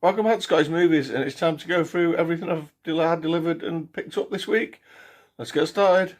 Welcome back to Scottish Movies, and it's time to go through everything I've had delivered and picked up this week. Let's get started.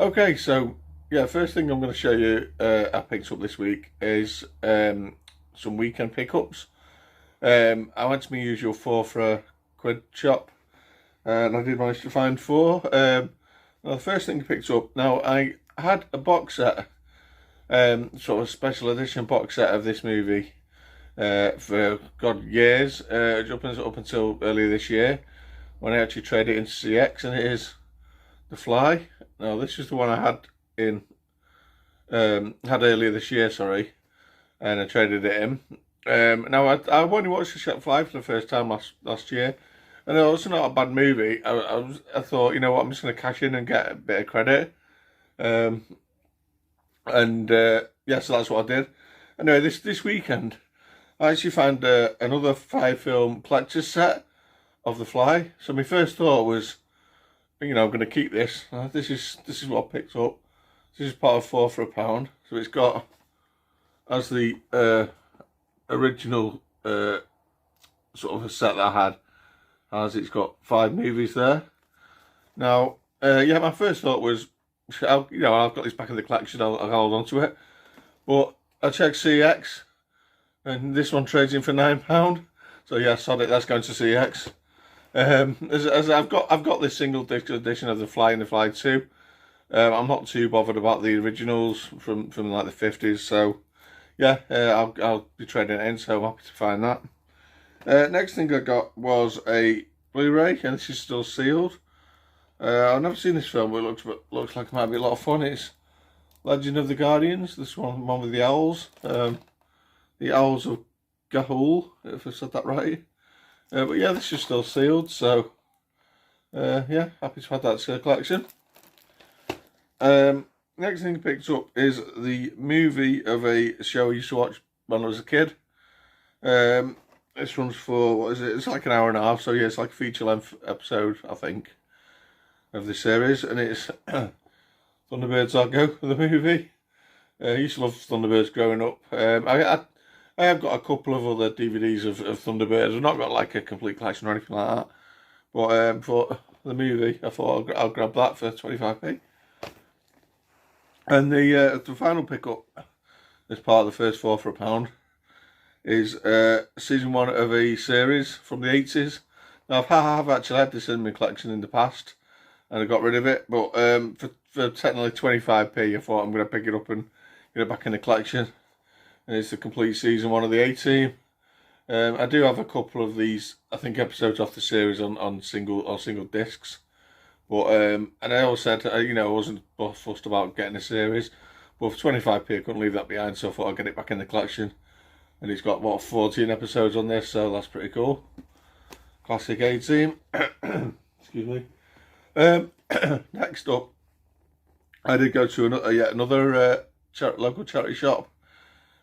Okay, so yeah, first thing I'm going to show you I picked up this week is some weekend pickups. I went to my usual 4 for a quid shop, and I did manage to find 4. Now the first thing I picked up, now I had a box set, sort of special edition box set of this movie for years, up until earlier this year when I actually traded it into CX, and it is The Fly. Now this is the one I had had earlier this year, sorry, and I traded it in. Now I only watched The Fly for the first time last year, and it was not a bad movie. I thought, you know what, I'm just going to cash in and get a bit of credit, yeah, so that's what I did. Anyway, this weekend I actually found another 5-film collector's set of The Fly. So my first thought was, you know, I'm going to keep this. This is what I picked up. This is part of 4 for £1. So it's got, as the original sort of a set that I had, as it's got 5 movies there. Now, yeah, my first thought was, you know, I've got this back in the collection, I'll hold on to it. But I checked CX, and this one trades in for £9. So yeah, sod it, that's going to CX. As I've got this single disc edition of The Fly and The Fly 2. I'm not too bothered about the originals from like the 50s, so yeah, I'll be trading it in, so I'm happy to find that. Next thing I got was a Blu-ray, and this is still sealed. I've never seen this film, but it looks like it might be a lot of fun. It's Legend of the Guardians, this one with the owls. The Owls of Ga'Hoole, if I said that right. But yeah, this is still sealed, so yeah, happy to have that to the collection. Next thing I picked up is the movie of a show I used to watch when I was a kid. This one's for, what is it? It's like an hour and a half, so yeah, it's like a feature-length episode, I think, of the series, and it's Thunderbirds Argo, the movie. I used to love Thunderbirds growing up. I have got a couple of other DVDs of Thunderbirds. I've not got like a complete collection or anything like that. But for the movie, I thought I'll grab that for 25p. And the final pickup, as part of the first 4 for £1, is season 1 of a series from the 80s. Now I have actually had this in my collection in the past, and I got rid of it. But for technically 25p, I thought I'm going to pick it up and get it back in the collection. And it's the complete season 1 of the A-Team. I do have a couple of these, I think, episodes off the series on single discs. But and I always said, you know, I wasn't fussed about getting a series. But for 25p, I couldn't leave that behind, so I thought I'd get it back in the collection. And it's got, what, 14 episodes on this, so that's pretty cool. Classic A-Team. Excuse me. Next up, I did go to another local charity shop.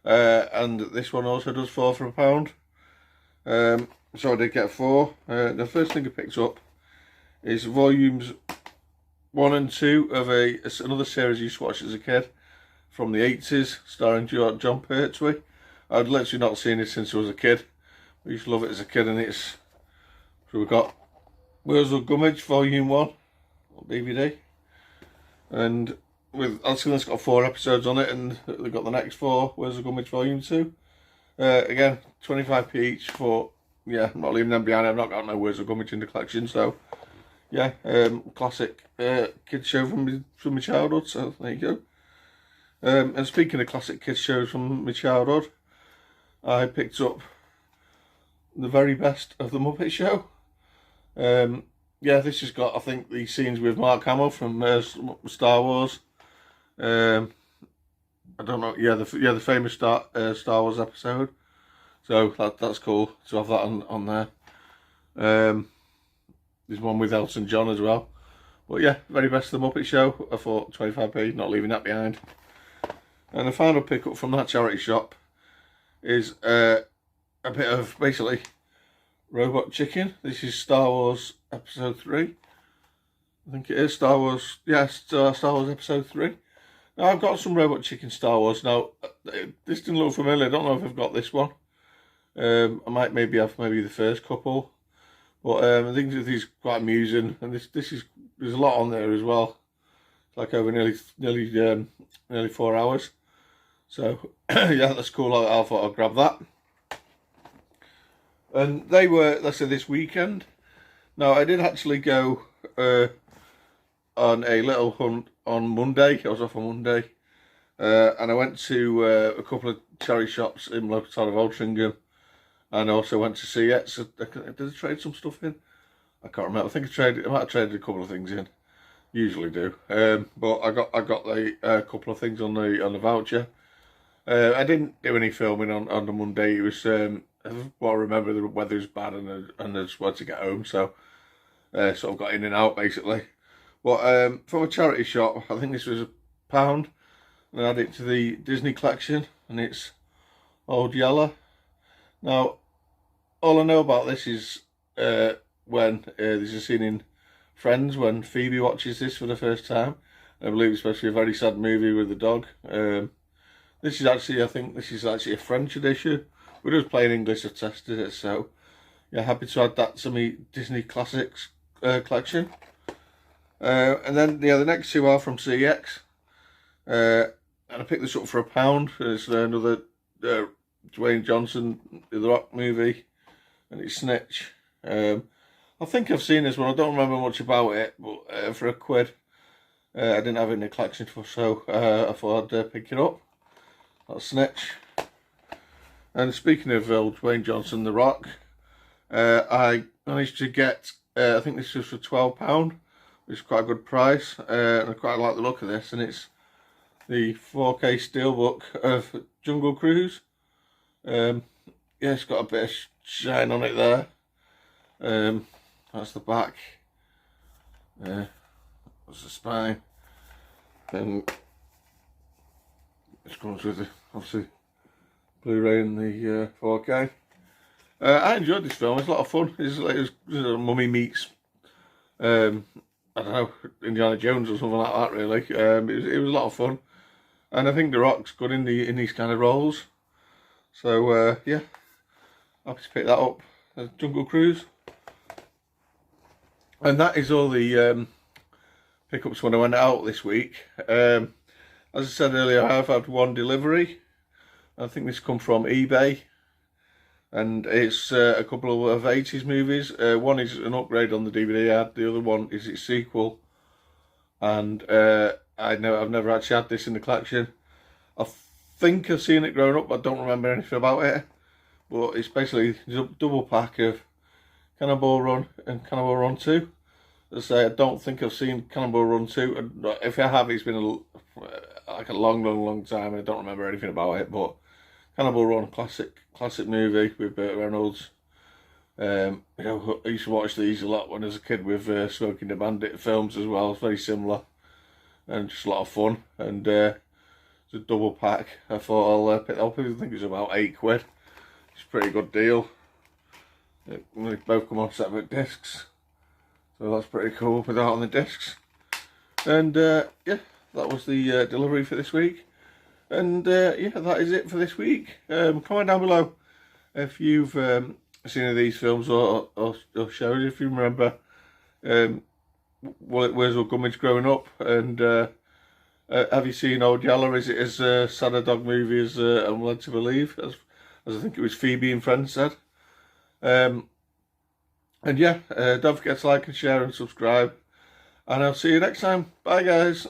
And this one also does 4 for £1. So I did get 4. The first thing I picked up is volumes 1 and 2 of another series I used to watch as a kid from the 80s, starring John Pertwee. I'd literally not seen it since I was a kid. I used to love it as a kid, and so we've got Wheels of Gummidge Volume 1 DVD, and it's got 4 episodes on it, and they've got the next 4, Where's the Gummidge Volume 2. Again, 25p each for, yeah, I'm not leaving them behind. I've not got no Where's the Gummidge in the collection, so yeah, classic kids show from my childhood, so there you go. And speaking of classic kids shows from my childhood, I picked up the very best of the Muppet Show. Yeah, this has got, I think, the scenes with Mark Hamill from Star Wars. I don't know. Yeah, the famous Star Wars episode. So that's cool to have that on there. there's one with Elton John as well. But yeah, very best of the Muppet Show. I thought 25p, not leaving that behind. And the final pickup from that charity shop is a bit of basically robot chicken. This is Star Wars Episode 3. I think it is Star Wars. Yes, Star Wars Episode 3. Now I've got some robot chicken Star Wars. Now this didn't look familiar. I don't know if I've got this one. I might maybe have the first couple. But I think this is quite amusing, and this is there's a lot on there as well. It's like over nearly 4 hours. So yeah, that's cool. I thought I'd grab that. And they were, let's say, this weekend. Now I did actually go on a little hunt on Monday. I was off on Monday, and I went to a couple of charity shops in local town of Altrincham. And I also went to see it. So did I trade some stuff in? I can't remember. I think I might have traded a couple of things in. Usually do. But I got a couple of things on the voucher. I didn't do any filming on the Monday. It was I remember the weather was bad and I just wanted to get home, so sort of got in and out basically. But from a charity shop, I think this was £1, and I added it to the Disney collection, and it's Old Yeller. Now, all I know about this is when there's a scene in Friends when Phoebe watches this for the first time. I believe it's supposed to be a very sad movie with the dog. This is actually, I think this is actually a French edition. We're just playing English, I tested it, so yeah, happy to add that to my Disney Classics collection. And then the next two are from CX. And I picked this up for £1. It's another Dwayne Johnson, The Rock movie, and it's Snitch. I think I've seen this one. I don't remember much about it, but for £1, I didn't have it in the collection, so I thought I'd pick it up. That's Snitch. And speaking of Dwayne Johnson, The Rock, I managed to get, I think this was for £12, which is quite a good price, and I quite like the look of this, and it's the 4K steelbook of Jungle Cruise. Yeah, it's got a bit of shine on it there. That's the back. That's the spine. And this comes with the, obviously, Blu-ray and the 4K. I enjoyed this film. It's a lot of fun. It's like Mummy meets, I don't know, Indiana Jones or something like that. Really, it was a lot of fun, and I think The Rock's good in these kind of roles. So yeah, happy to pick that up. Jungle Cruise, and that is all the pickups when I went out this week. As I said earlier, I have had one delivery. I think this come from eBay, and it's a couple of 80s movies. One is an upgrade on the DVD I had. The other one is its sequel, and I've never actually had this in the collection. I think I've seen it growing up, but I don't remember anything about it. But it's basically a double pack of Cannonball Run and Cannonball Run 2. As I say, I don't think I've seen Cannonball Run 2. If I have, it's been like a long time. I don't remember anything about it. But Cannonball Run, classic movie with Burt Reynolds. You know, I used to watch these a lot when I was a kid with Smoking the Bandit films as well. It's very similar and just a lot of fun. And it's a double pack. I thought I'll pick that up. I think it's about £8. It's a pretty good deal. They both come on separate discs, so that's pretty cool with that on the discs. And yeah, that was the delivery for this week. And yeah, that is it for this week. Comment down below if you've seen any of these films or shows, if you remember Where's Old Gummidge growing up, and have you seen Old Yeller? Is it as sad a dog movie as I'm led to believe, as I think it was Phoebe and Friends said. And yeah, don't forget to like and share and subscribe, and I'll see you next time. Bye guys.